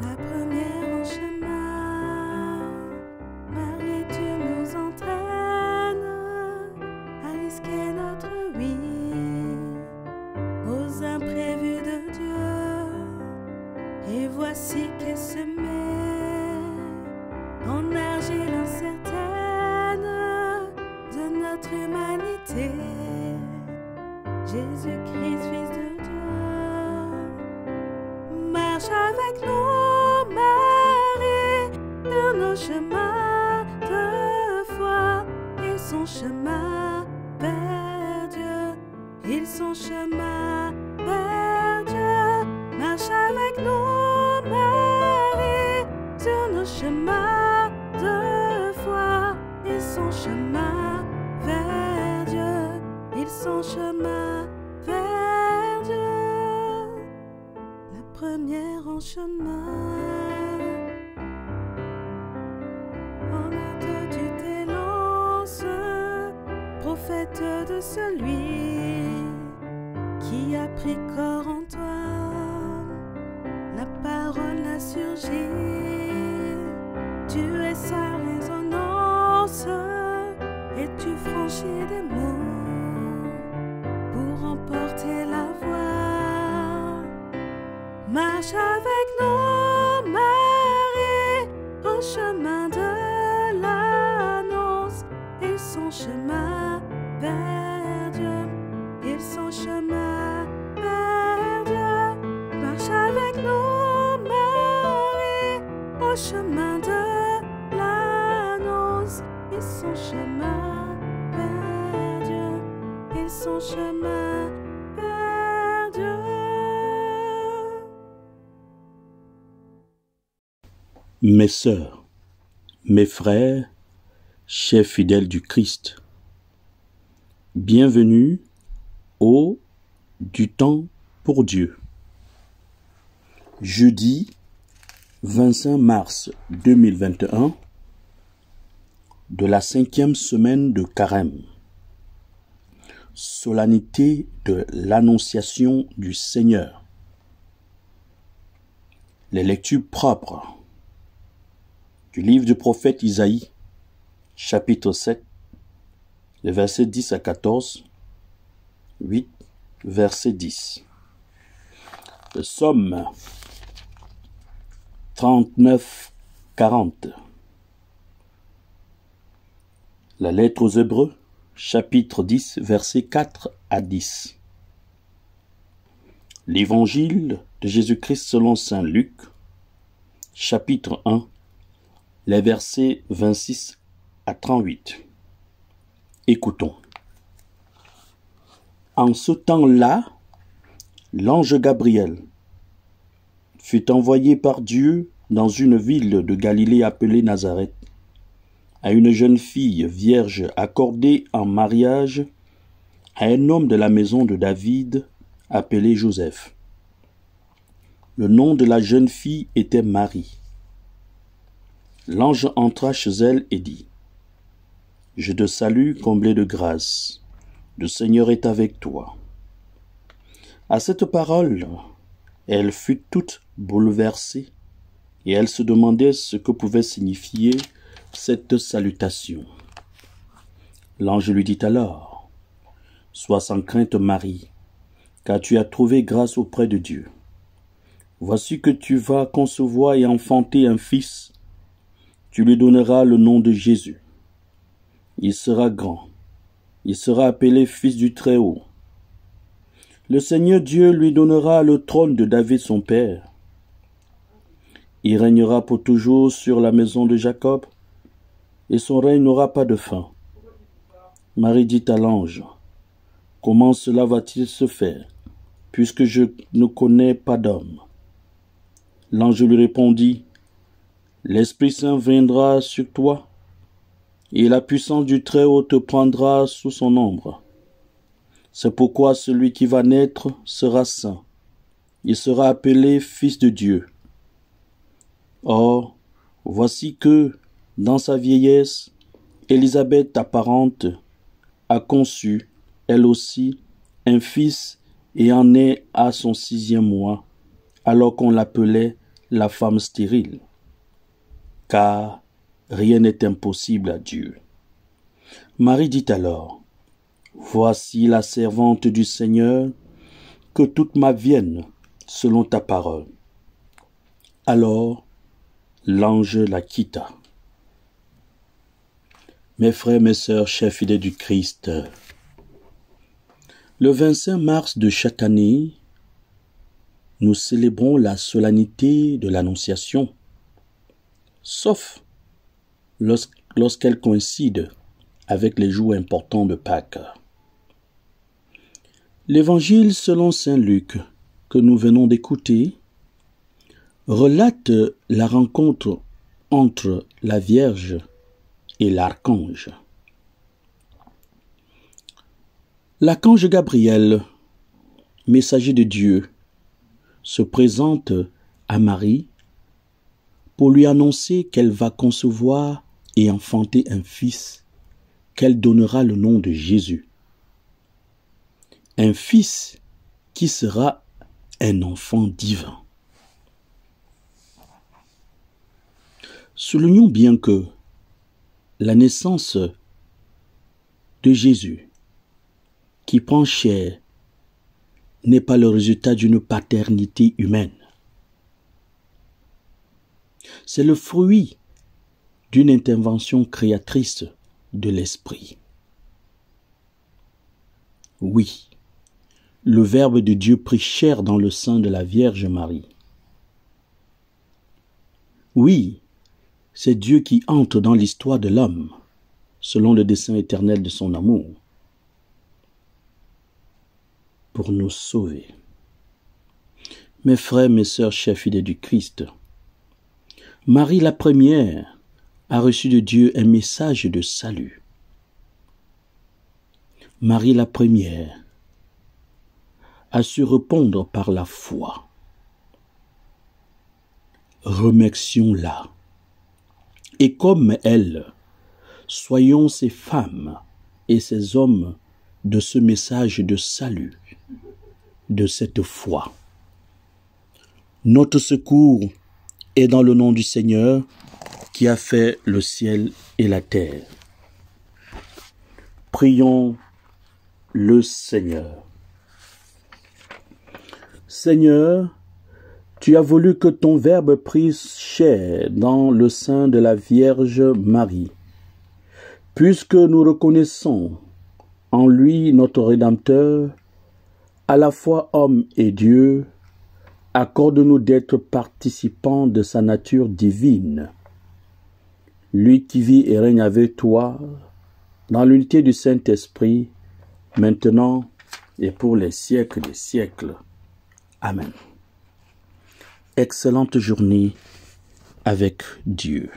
La première en chemin, Marie, tu nous entraînes à risquer notre vie aux imprévus de Dieu. Et voici qu'elle se met en argile incertaine de notre humanité. Jésus-Christ, Fils de Dieu, marche avec nous, Marie, sur nos chemins de foi. Ils sont chemin vers Dieu, ils sont chemin vers Dieu. Marche avec nous, Marie, sur nos chemins de foi. Ils sont chemin vers Dieu, ils sont chemin vers Dieu. La première en chemin, en hâte tu t'élances, prophète de celui qui a pris corps en toi. La parole a surgi, tu es sa résonance, et tu franchis des mots pour emporter la voix. Marche avec nous, Marie, au chemin de l'annonce. Ils sont chemin vers Dieu, ils sont chemin vers Dieu. Marche avec nous, Marie, au chemin de l'annonce. Ils sont chemin vers Dieu, ils sont chemin vers Dieu. Mes sœurs, mes frères, chers fidèles du Christ, bienvenue au du temps pour Dieu. Jeudi 25 mars 2021 de la 5e semaine de Carême. Solennité de l'Annonciation du Seigneur. Les lectures propres du livre du prophète Isaïe, chapitre 7, les versets 10 à 14, 8, verset 10. Le psaume 39, 40. La lettre aux Hébreux, chapitre 10, versets 4 à 10. L'évangile de Jésus-Christ selon saint Luc, chapitre 1, les versets 26 à 38. Écoutons. En ce temps-là, l'ange Gabriel fut envoyé par Dieu dans une ville de Galilée appelée Nazareth, à une jeune fille vierge accordée en mariage à un homme de la maison de David appelé Joseph. Le nom de la jeune fille était Marie. L'ange entra chez elle et dit : « Je te salue, comblée de grâce, le Seigneur est avec toi. » À cette parole, elle fut toute bouleversée, et elle se demandait ce que pouvait signifier cette salutation. L'ange lui dit alors : « Sois sans crainte, Marie, car tu as trouvé grâce auprès de Dieu. Voici que tu vas concevoir et enfanter un fils. Tu lui donneras le nom de Jésus. Il sera grand. Il sera appelé Fils du Très-Haut. Le Seigneur Dieu lui donnera le trône de David son père. Il régnera pour toujours sur la maison de Jacob, et son règne n'aura pas de fin. » Marie dit à l'ange : « Comment cela va-t-il se faire, puisque je ne connais pas d'homme ?» L'ange lui répondit : « L'Esprit Saint viendra sur toi, et la puissance du Très-Haut te prendra sous son ombre. C'est pourquoi celui qui va naître sera saint. Il sera appelé Fils de Dieu. Or, voici que, dans sa vieillesse, Élisabeth, ta parente, a conçu, elle aussi, un fils et en est à son 6e mois, alors qu'on l'appelait la femme stérile, car rien n'est impossible à Dieu. Marie dit alors, voici la servante du Seigneur, que toute ma vienne selon ta parole. Alors, l'ange la quitta. Mes frères, mes sœurs, chers fidèles du Christ, le 25 mars de chaque année, nous célébrons la solennité de l'Annonciation, sauf lorsqu'elle coïncide avec les jours importants de Pâques. L'Évangile selon saint Luc, que nous venons d'écouter, relate la rencontre entre la Vierge et l'archange. L'archange Gabriel, messager de Dieu, se présente à Marie pour lui annoncer qu'elle va concevoir et enfanter un fils qu'elle donnera le nom de Jésus. Un fils qui sera un enfant divin. Soulignons bien que la naissance de Jésus, qui prend chair, n'est pas le résultat d'une paternité humaine. C'est le fruit d'une intervention créatrice de l'Esprit. Oui, le Verbe de Dieu prit chair dans le sein de la Vierge Marie. Oui, c'est Dieu qui entre dans l'histoire de l'homme, selon le dessein éternel de son amour, pour nous sauver. Mes frères, mes sœurs, chers fidèles du Christ, Marie la première a reçu de Dieu un message de salut. Marie la première a su répondre par la foi. Remercions-la. Et comme elle, soyons ces femmes et ces hommes de ce message de salut, de cette foi. Notre secours est dans le nom du Seigneur qui a fait le ciel et la terre. Prions le Seigneur. Seigneur, tu as voulu que ton Verbe prisse chair dans le sein de la Vierge Marie. Puisque nous reconnaissons en lui notre Rédempteur, à la fois homme et Dieu, accorde-nous d'être participants de sa nature divine. Lui qui vit et règne avec toi, dans l'unité du Saint-Esprit, maintenant et pour les siècles des siècles. Amen. Excellente journée avec Dieu.